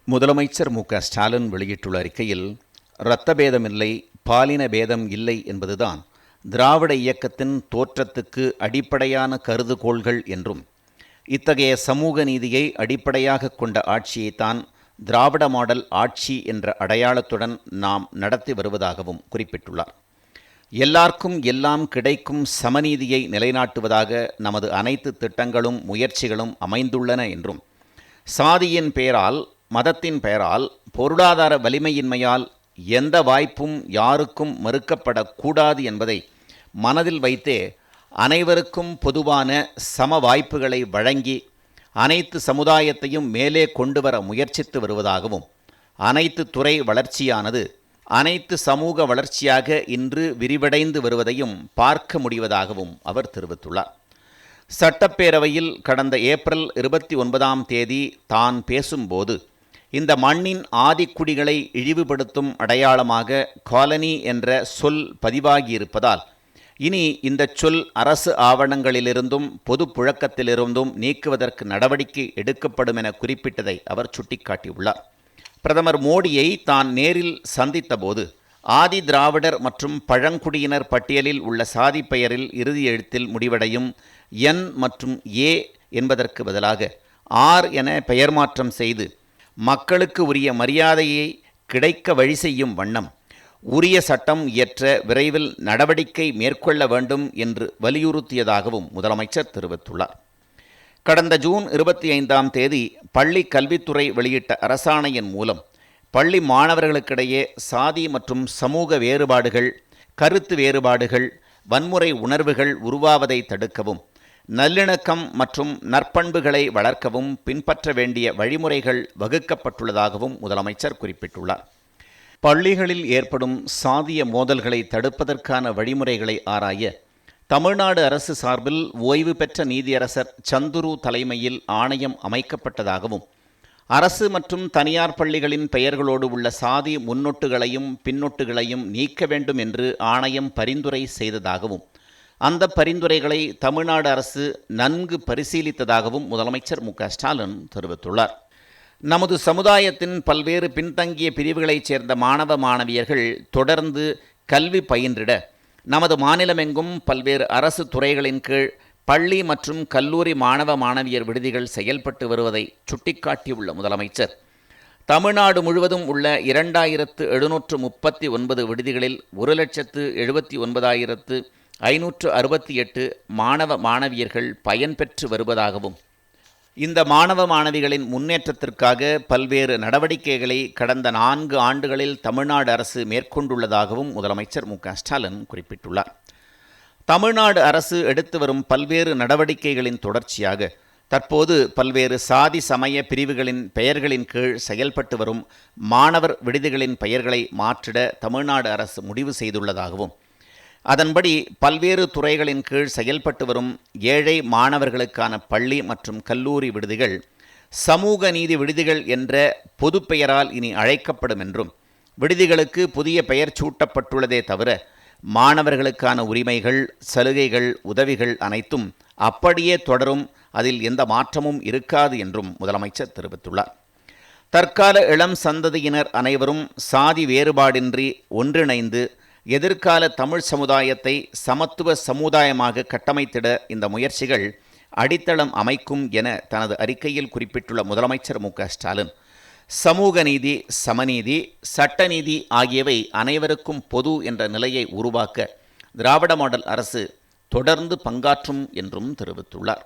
முதலமைச்சர் மு.க. ஸ்டாலின் வெளியிட்டுள்ள அறிக்கையில், இரத்த பேதமில்லை, பாலின பேதம் இல்லை என்பதுதான் திராவிட இயக்கத்தின் தோற்றத்துக்கு அடிப்படையான கருதுகோள்கள் என்றும், இத்தகைய சமூக நீதியை அடிப்படையாக கொண்ட ஆட்சியைத்தான் திராவிட மாடல் ஆட்சி என்ற அடையாளத்துடன் நாம் நடத்தி வருவதாகவும் குறிப்பிட்டுள்ளார். எல்லார்க்கும் எல்லாம் கிடைக்கும் சமநீதியை நிலைநாட்டுவதாக நமது அனைத்து திட்டங்களும் முயற்சிகளும் அமைந்துள்ளன என்றும், சாதியின் பெயரால், மதத்தின் பெயரால், பொருளாதார வலிமையின்மையால் எந்த வாய்ப்பும் யாருக்கும் மறுக்கப்படக்கூடாது என்பதை மனதில் வைத்தே அனைவருக்கும் பொதுவான சம வாய்ப்புகளை வழங்கி அனைத்து சமுதாயத்தையும் மேலே கொண்டுவர முயற்சித்து வருவதாகவும், அனைத்து துறை வளர்ச்சியானது அனைத்து சமூக வளர்ச்சியாக இன்று விரிவடைந்து வருவதையும் பார்க்க முடிவதாகவும் அவர் தெரிவித்துள்ளார். சட்டப்பேரவையில் கடந்த ஏப்ரல் 29 தான் பேசும்போது, இந்த மண்ணின் ஆதிக்குடிகளை இழிவுபடுத்தும் அடையாளமாக காலனி என்ற சொல் பதிவாகியிருப்பதால், இனி இந்த சொல் அரசு ஆவணங்களிலிருந்தும் பொது புழக்கத்திலிருந்தும் நீக்குவதற்கு நடவடிக்கை எடுக்கப்படும் என குறிப்பிட்டதை அவர் சுட்டிக்காட்டியுள்ளார். பிரதமர் மோடியை தான் நேரில் சந்தித்தபோது, ஆதி திராவிடர் மற்றும் பழங்குடியினர் பட்டியலில் உள்ள சாதி பெயரில் இறுதி எழுத்தில் முடிவடையும் என் மற்றும் ஏ என்பதற்கு பதிலாக ஆர் என பெயர் மாற்றம் செய்து மக்களுக்கு உரிய மரியாதையை கிடைக்க வழி செய்யும் வண்ணம் உரிய சட்டம் இயற்ற விரைவில் நடவடிக்கை மேற்கொள்ள வேண்டும் என்று வலியுறுத்தியதாகவும் முதலமைச்சர் தெரிவித்துள்ளார். கடந்த ஜூன் 25 பள்ளி கல்வித்துறை வெளியிட்ட அரசாணையின் மூலம் பள்ளி மாணவர்களுக்கிடையே சாதி மற்றும் சமூக வேறுபாடுகள், கருத்து வேறுபாடுகள், வன்முறை உணர்வுகள் உருவாவதை தடுக்கவும், நல்லிணக்கம் மற்றும் நற்பண்புகளை வளர்க்கவும் பின்பற்ற வேண்டிய வழிமுறைகள் வகுக்கப்பட்டுள்ளதாகவும் முதலமைச்சர் குறிப்பிட்டுள்ளார். பள்ளிகளில் ஏற்படும் சாதிய மோதல்களை தடுப்பதற்கான வழிமுறைகளை ஆராய தமிழ்நாடு அரசு சார்பில் ஓய்வு பெற்ற நீதியரசர் சந்துரு தலைமையில் ஆணையம் அமைக்கப்பட்டதாகவும், அரசு மற்றும் தனியார் பள்ளிகளின் பெயர்களோடு உள்ள சாதி முன்னொட்டுகளையும் பின்னொட்டுகளையும் நீக்க வேண்டும் என்று ஆணையம் பரிந்துரை செய்ததாகவும், அந்த பரிந்துரைகளை தமிழ்நாடு அரசு நன்கு பரிசீலித்ததாகவும் முதலமைச்சர் மு.க.ஸ்டாலின் தெரிவித்துள்ளார். நமது சமுதாயத்தின் பல்வேறு பின்தங்கிய பிரிவுகளைச் சேர்ந்த மாணவ மாணவியர்கள் தொடர்ந்து கல்வி பயின்றிட நமது மாநிலமெங்கும் பல்வேறு அரசு துறைகளின் கீழ் பள்ளி மற்றும் கல்லூரி மாணவ மாணவியர் விடுதிகள் செயல்பட்டு வருவதை சுட்டிக்காட்டியுள்ள முதலமைச்சர், தமிழ்நாடு முழுவதும் உள்ள 2739 விடுதிகளில் 1,79,568 மாணவ மாணவியர்கள் பயன்பெற்று வருவதாகவும், இந்த மாணவ மாணவிகளின் முன்னேற்றத்திற்காக பல்வேறு நடவடிக்கைகளை கடந்த 4 ஆண்டுகளில் தமிழ்நாடு அரசு மேற்கொண்டுள்ளதாகவும் முதலமைச்சர் மு.க.ஸ்டாலின் குறிப்பிட்டுள்ளார். தமிழ்நாடு அரசு எடுத்து வரும் பல்வேறு நடவடிக்கைகளின் தொடர்ச்சியாக தற்போது பல்வேறு சாதி சமய பிரிவுகளின் பெயர்களின் கீழ் செயல்பட்டு வரும் மாணவர் விடுதிகளின் பெயர்களை மாற்றிட தமிழ்நாடு அரசு முடிவு செய்துள்ளதாகவும், அதன்படி பல்வேறு துறைகளின் கீழ் செயல்பட்டு வரும் ஏழை மாணவர்களுக்கான பள்ளி மற்றும் கல்லூரி விடுதிகள் சமூக நீதி விடுதிகள் என்ற பொது பெயரால் இனி அழைக்கப்படும் என்றும், விடுதிகளுக்கு புதிய பெயர் சூட்டப்பட்டுள்ளதே தவிர மாணவர்களுக்கான உரிமைகள், சலுகைகள், உதவிகள் அனைத்தும் அப்படியே தொடரும், அதில் எந்த மாற்றமும் இருக்காது என்றும் முதலமைச்சர் தெரிவித்துள்ளார். தற்கால இளம் சந்ததியினர் அனைவரும் சாதி வேறுபாடின்றி ஒன்றிணைந்து எதிர்கால தமிழ் சமுதாயத்தை சமத்துவ சமுதாயமாக கட்டமைத்திட இந்த முயற்சிகள் அடித்தளம் அமைக்கும் என தனது அறிக்கையில் குறிப்பிட்டுள்ள முதலமைச்சர் மு.க.ஸ்டாலின், சமூக நீதி, சமநீதி, சட்டநீதி ஆகியவை அனைவருக்கும் பொது என்ற நிலையை உருவாக்க திராவிட மாடல் அரசு தொடர்ந்து பங்காற்றும் என்றும் தெரிவித்துள்ளார்.